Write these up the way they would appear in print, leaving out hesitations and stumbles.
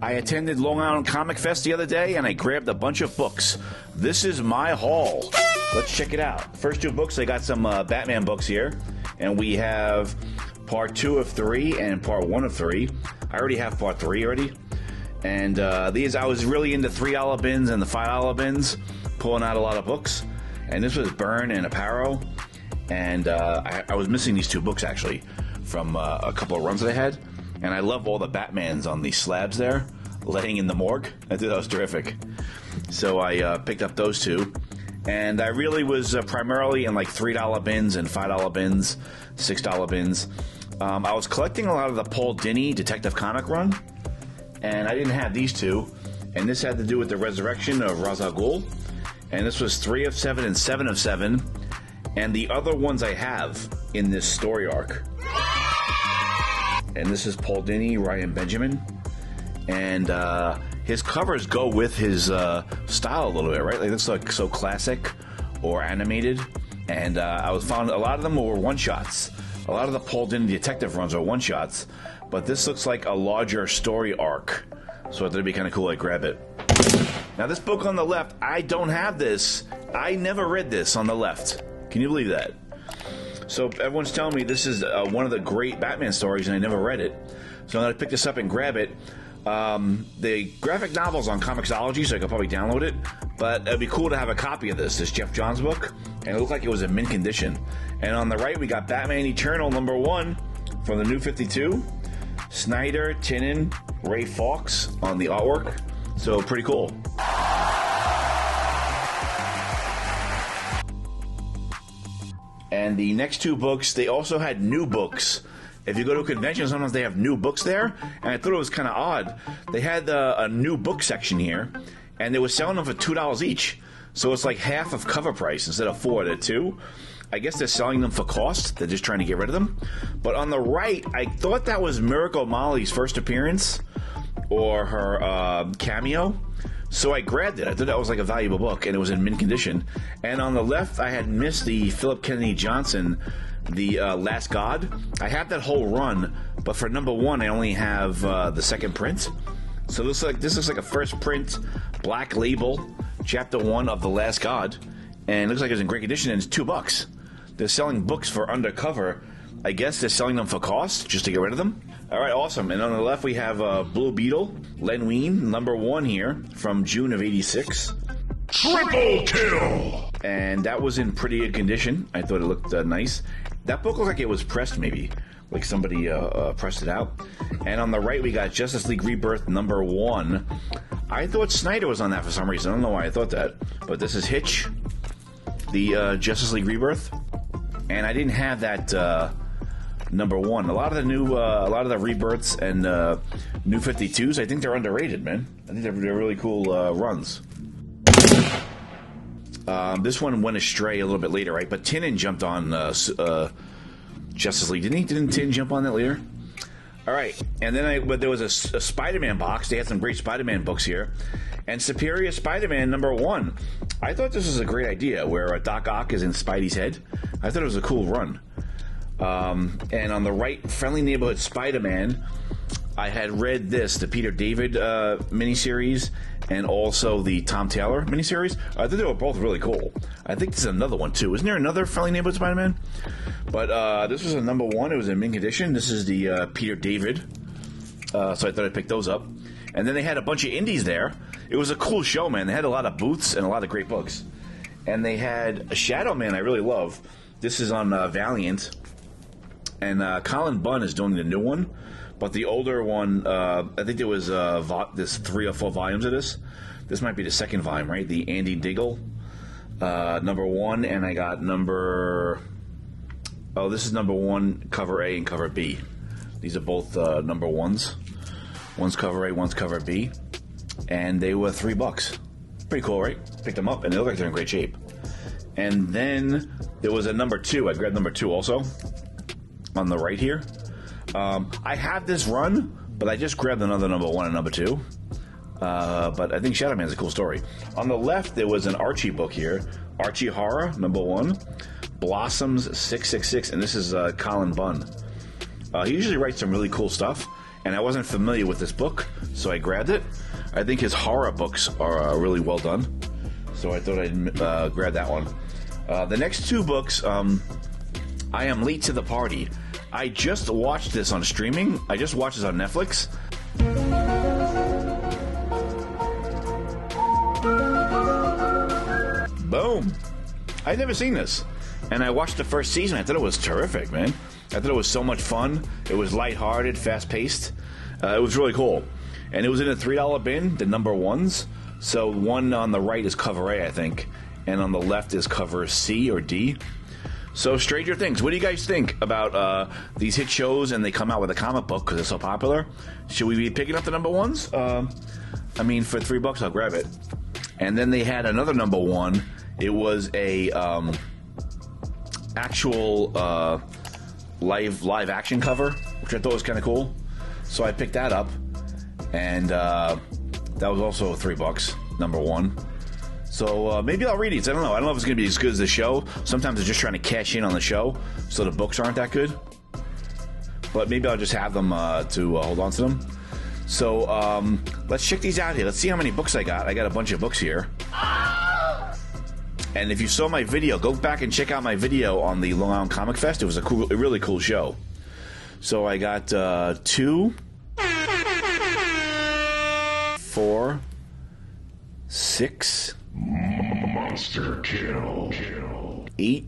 I attended Long Island Comic Fest the other day, and I grabbed a bunch of books. This is my haul. Let's check it out. First two books, I got some Batman books here, and we have part 2 of 3 and part 1 of 3. I already have part 3 already. And these, I was really into $3 bins and the $5 bins, pulling out a lot of books. And this was Byrne and Aparo. And I was missing these 2 books, actually, from a couple of runs that I had. And I love all the Batmans on these slabs there, laying in the morgue. I thought that was terrific. So I picked up those 2. And I really was primarily in like $3 bins and $5 bins, $6 bins. I was collecting a lot of the Paul Dini Detective Comic run. And I didn't have these 2. And this had to do with the resurrection of Ra's al Ghul. And this was 3 of 7 and 7 of 7. And the other ones I have in this story arc. And this is Paul Dini, Ryan Benjamin. And his covers go with his style a little bit, right? Like, this looks like so classic or animated. And I found a lot of them were one-shots. A lot of the Paul Dini detective runs are one-shots. But this looks like a larger story arc. So I thought it'd be kind of cool. I grab it. Now, this book on the left, I don't have this. I never read this on the left. Can you believe that? So everyone's telling me this is one of the great Batman stories, and I never read it. So I'm going to pick this up and grab it. The graphic novel's on Comixology, so I could probably download it. But it'd be cool to have a copy of this Jeff Johns book. And it looked like it was in mint condition. And on the right, we got Batman Eternal #1 from the New 52. Snyder, Tynion, Ray Fawkes on the artwork. So pretty cool. And the next 2 books, they also had new books. If you go to a convention, sometimes they have new books there. And I thought it was kind of odd. They had a new book section here, and they were selling them for $2 each. So it's like half of cover price instead of 4, they're 2. I guess they're selling them for cost. They're just trying to get rid of them. But on the right, I thought that was Miracle Molly's first appearance or her cameo. So I grabbed it. I thought that was like a valuable book, and it was in mint condition. And on the left, I had missed the Philip Kennedy Johnson, the Last God. I have that whole run, but for #1, I only have the second print. So this looks like a first print, black label, chapter 1 of The Last God. And it looks like it's in great condition, and it's $2. They're selling books for undercover. I guess they're selling them for cost, just to get rid of them. All right, awesome. And on the left, we have Blue Beetle, Len Wein, #1 here, from June of '86. Triple kill! And that was in pretty good condition. I thought it looked nice. That book looked like it was pressed, maybe. Like somebody pressed it out. And on the right, we got Justice League Rebirth #1. I thought Snyder was on that for some reason. I don't know why I thought that. But this is Hitch, the Justice League Rebirth. And I didn't have that #1. A lot of the rebirths and New 52s, I think they're underrated, man. I think they're really cool runs. This one went astray a little bit later, right? But Tynion jumped on Justice League, didn't he? Didn't Tynion jump on that later? All right, and then but there was a Spider-Man box. They had some great Spider-Man books here. And Superior Spider-Man #1. I thought this was a great idea, where Doc Ock is in Spidey's head. I thought it was a cool run. And on the right, Friendly Neighborhood Spider-Man, I had read this, the Peter David miniseries, and also the Tom Taylor miniseries. I think they were both really cool. I think this is another one, too. Isn't there another Friendly Neighborhood Spider-Man? But this was a #1. It was in mint condition. This is the Peter David. So I thought I'd pick those up. And then they had a bunch of indies there. It was a cool show, man. They had a lot of booths and a lot of great books. And they had a Shadow Man I really love. This is on Valiant. And Colin Bunn is doing the new one. But the older one, I think there was this 3 or 4 volumes of this. This might be the second volume, right? The Andy Diggle, #1. And I got this is #1, cover A and cover B. These are both #1s. One's cover A, one's cover B. And they were $3. Pretty cool, right? Picked them up, and they look like they're in great shape. And then there was a #2. I grabbed #2 also on the right here. I have this run, but I just grabbed another #1 and #2. But I think Shadow Man's a cool story. On the left, there was an Archie book here. Archie Horror, #1. Blossoms 666, and this is Colin Bunn. He usually writes some really cool stuff. and I wasn't familiar with this book, so I grabbed it. I think his horror books are really well done, so I thought I'd grab that one. The next two books, I Am Late to the Party. I just watched this on streaming. I just watched this on Netflix. Boom. I'd never seen this. And I watched the first season. I thought it was terrific, man. I thought it was so much fun. It was lighthearted, fast-paced. It was really cool. And it was in a $3 bin, the number ones. So one on the right is cover A, I think. And on the left is cover C or D. So Stranger Things. What do you guys think about these hit shows and they come out with a comic book because they're so popular? Should we be picking up the number ones? I mean, for $3, I'll grab it. And then they had another number one. It was a actual live action cover, which I thought was kind of cool. So I picked that up, and that was also $3, number one. So maybe I'll read these. I don't know. I don't know if it's going to be as good as the show. Sometimes they're just trying to cash in on the show, so the books aren't that good. But maybe I'll just have them to hold on to them. So let's check these out here. Let's see how many books I got. I got a bunch of books here. And if you saw my video, go back and check out my video on the Long Island Comic Fest. It was a really cool show. So I got 2, 4, 6, Monster kill. 8,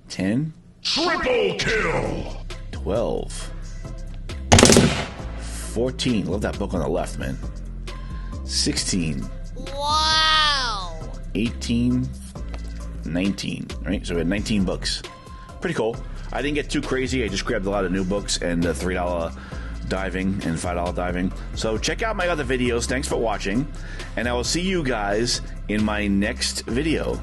10, Triple kill. 12, 14. Love that book on the left, man. 16. Wow. 18, 19. Right? So we had 19 books. Pretty cool. I didn't get too crazy. I just grabbed a lot of new books and $3 diving and $5 diving. So check out my other videos. Thanks for watching. And I will see you guys in my next video.